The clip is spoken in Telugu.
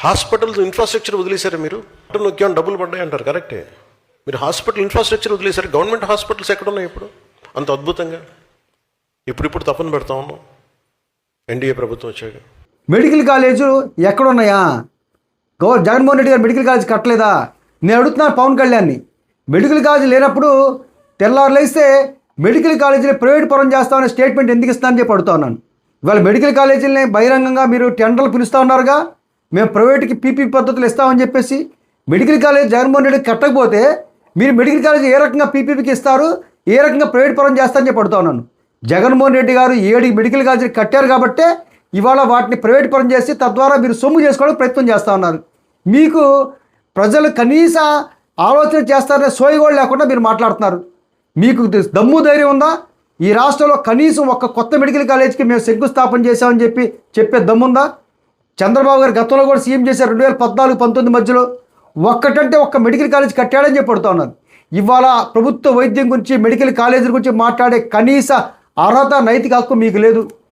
హాస్పిటల్స్ ఇన్ఫ్రాస్ట్రక్చర్ వదిలేశారు మీరు. నొక్కేమని డబ్బులు పడ్డాయి అంటారు, కరెక్టే. మీరు హాస్పిటల్ ఇన్ఫ్రాస్ట్రక్చర్ వదిలేశారు. గవర్నమెంట్ హాస్పిటల్స్ ఎక్కడున్నాయి ఇప్పుడు అంత అద్భుతంగా? ఇప్పుడు తప్పని పెడతా ఉన్నాం ఎన్డీఏ ప్రభుత్వం వచ్చాక. మెడికల్ కాలేజీలు ఎక్కడున్నాయా? జగన్మోహన్ రెడ్డి గారు మెడికల్ కాలేజ్ కట్టలేదా? నేను అడుగుతున్నాను పవన్ కళ్యాణ్ని. మెడికల్ కాలేజీ లేనప్పుడు తెల్లారులేస్తే మెడికల్ కాలేజీని ప్రైవేట్ పరం చేస్తామనే స్టేట్మెంట్ ఎందుకు ఇస్తానని చెప్పి అడుగుతా ఉన్నాను. ఇవాళ మెడికల్ కాలేజీలని బహిరంగంగా మీరు టెండర్లు పిలుస్తూ ఉన్నారుగా, మేము ప్రైవేట్కి పీపీ పద్ధతులు ఇస్తామని చెప్పేసి. మెడికల్ కాలేజ్ జగన్మోహన్ రెడ్డి కట్టకపోతే మీరు మెడికల్ కాలేజ్ ఏ రకంగా పీపీపీకి ఇస్తారు, ఏ రకంగా ప్రైవేట్ పరం చేస్తారని చెప్పి అడుగుతా ఉన్నాను. జగన్మోహన్ రెడ్డి గారు 7 మెడికల్ కాలేజీలు కట్టారు కాబట్టే ఇవాళ వాటిని ప్రైవేట్ పరం చేసి తద్వారా మీరు సొమ్ము చేసుకోవడానికి ప్రయత్నం చేస్తూ ఉన్నారు. మీకు ప్రజలు కనీస ఆలోచన చేస్తారనే సోయగోళ్ళు లేకుండా మీరు మాట్లాడుతున్నారు. మీకు దమ్ము ధైర్యం ఉందా? ఈ రాష్ట్రంలో కనీసం ఒక్క కొత్త మెడికల్ కాలేజీకి మేము శంకుస్థాపన చేశామని చెప్పే దమ్ముందా? చంద్రబాబు గారు గతంలో కూడా సీఎం చేశారు 2014-19 మధ్యలో. ఒక్కటంటే ఒక్క మెడికల్ కాలేజ్ కట్టాడని చెప్పి అడుగుతా ఉన్నారు. ఇవాళ ప్రభుత్వ వైద్యం గురించి, మెడికల్ కాలేజీల గురించి మాట్లాడే కనీస అర్హత, నైతిక హక్కు మీకు లేదు.